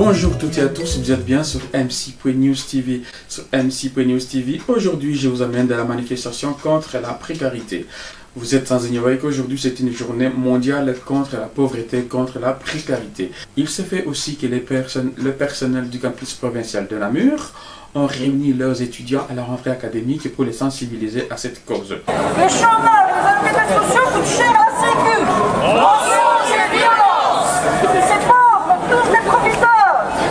Bonjour toutes et à tous, vous êtes bien sur MC.News TV. Sur MC.News TV, aujourd'hui je vous amène dans la manifestation contre la précarité. Vous êtes sans ignorer qu'aujourd'hui c'est une journée mondiale contre la pauvreté, contre la précarité. Il se fait aussi que le personnel du campus provincial de Namur ont réuni leurs étudiants à la rentrée académique pour les sensibiliser à cette cause. Le chômage, les allocations sociaux coûtent cher à la Sécu. Mensonge et violence. Ces pauvres touchent des profiteurs.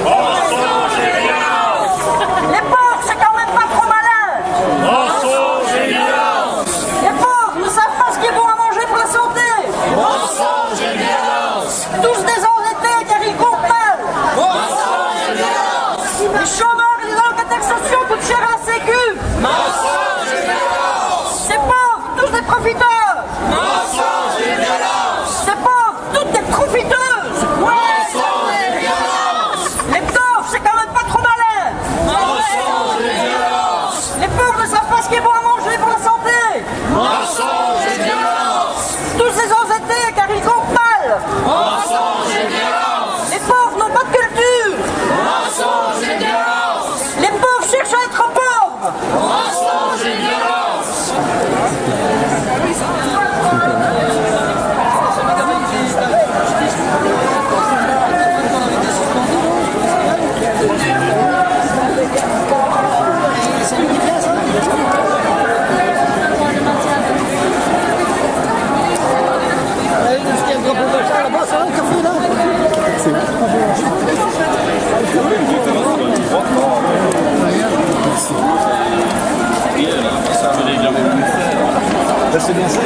Mensonge et violence. Les pauvres, c'est quand même pas trop malin. Mensonge et violence. Les pauvres ne savent pas ce qui est bon à manger pour la santé. Mensonge et violence. Tous désendettés car ils comptent mal. Mensonge et violence. Les chômeurs et les allocataires sociaux coûtent cher à la Sécu. Mensonge et violence. Ces pauvres touchent des profiteurs. Mensonge et violence. Ces pauvres, toutes des profiteuses. Mensonge et violence. Les pauvres, c'est quand même pas trop malin. Mensonge et violence. Les pauvres ne savent pas ce qui est bon à manger pour la santé. Mensonge et violence. Tous ces endettés car ils comptent mal. Mensonge et violence. Les pauvres n'ont pas de culture. Mensonge et violence. Les pauvres cherchent à être pauvres. Mensonge et violence. C'est bien ça.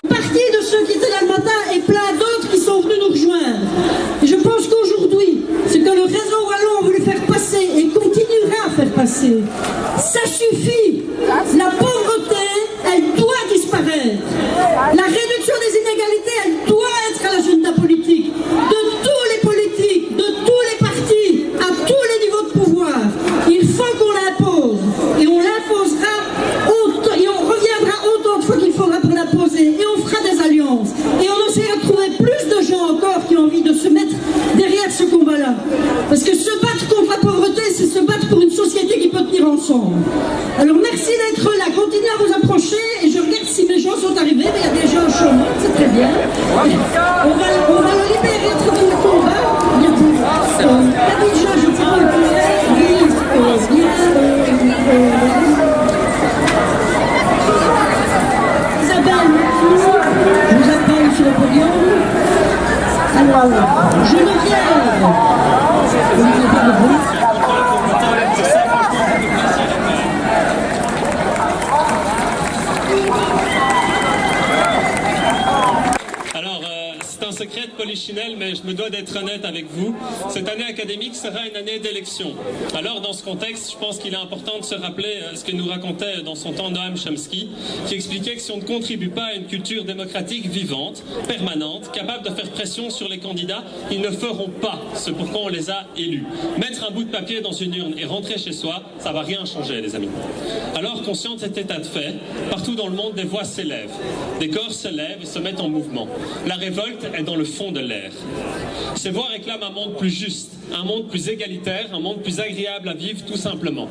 Partie de ceux qui étaient là le matin et plein d'autres qui sont venus nous rejoindre. Et je pense qu'aujourd'hui, ce que le réseau wallon a voulu faire passer et continuera à faire passer, ça suffit. La pauvreté, elle doit disparaître. La réduction des inégalités, elle doit être à l'agenda politique. De tous les politiques, de tous les partis, à tous les niveaux de pouvoir. Il faut qu'on l'impose. Et on l'imposera autant, et on reviendra autant de fois qu'il faudra pour l'imposer. Et on fera des alliances. Et on essaiera de trouver plus de gens encore qui ont envie de se mettre derrière ce combat-là. Parce que se battre contre la pauvreté, c'est se battre pour une société qui peut tenir ensemble. Alors merci d'être là, continuez à vous approcher et je regarde si mes gens sont arrivés, mais il y a des gens au chômage, c'est très bien. On va le libérer entre tout le combat. Il y a Khadija, je sais pas où Isabelle, je vous appelle sur le podium. Alors, Geneviève. Vous n'avez pas de bruit. C'est un secret de Polichinelle, mais je me dois d'être honnête avec vous. Cette année académique sera une année d'élection. Alors, dans ce contexte, je pense qu'il est important de se rappeler ce que nous racontait dans son temps Noam Chomsky, qui expliquait que si on ne contribue pas à une culture démocratique vivante, permanente, capable de faire pression sur les candidats, ils ne feront pas ce pour quoi on les a élus. Mettre un bout de papier dans une urne et rentrer chez soi, ça va rien changer, les amis. Alors, conscient de cet état de fait, partout dans le monde, des voix s'élèvent. Des corps se lèvent et se mettent en mouvement. La révolte est dans le fond de l'air. Ces voix réclament un monde plus juste, un monde plus égalitaire, un monde plus agréable à vivre tout simplement.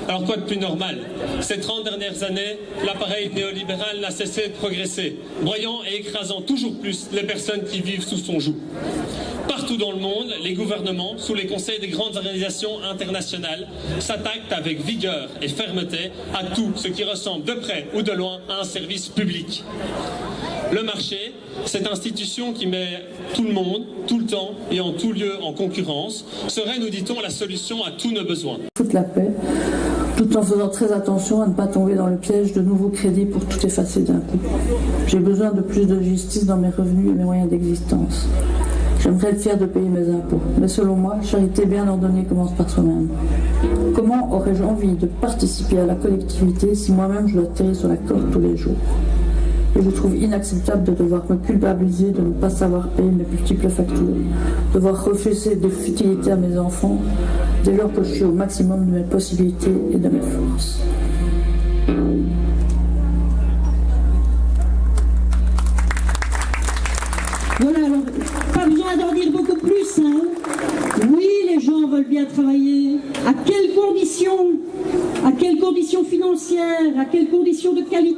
Alors quoi de plus normal? Ces 30 dernières années, l'appareil néolibéral n'a cessé de progresser, broyant et écrasant toujours plus les personnes qui vivent sous son joug. Partout dans le monde, les gouvernements, sous les conseils des grandes organisations internationales, s'attaquent avec vigueur et fermeté à tout ce qui ressemble de près ou de loin à un service public. Le marché, cette institution qui met tout le monde, tout le temps et en tout lieu en concurrence, serait, nous dit-on, la solution à tous nos besoins. Toute la paix, tout en faisant très attention à ne pas tomber dans le piège de nouveaux crédits pour tout effacer d'un coup. J'ai besoin de plus de justice dans mes revenus et mes moyens d'existence. J'aimerais être fier de payer mes impôts, mais selon moi, charité bien ordonnée commence par soi-même. Comment aurais-je envie de participer à la collectivité si moi-même je dois tirer sur la corde tous les jours? Et je trouve inacceptable de devoir me culpabiliser de ne pas savoir payer mes multiples factures, devoir refuser des futilités à mes enfants, dès lors que je suis au maximum de mes possibilités et de mes forces. Voilà, alors, pas besoin d'en dire beaucoup plus, hein. Oui, les gens veulent bien travailler. À quelles conditions? À quelles conditions financières? À quelles conditions de qualité?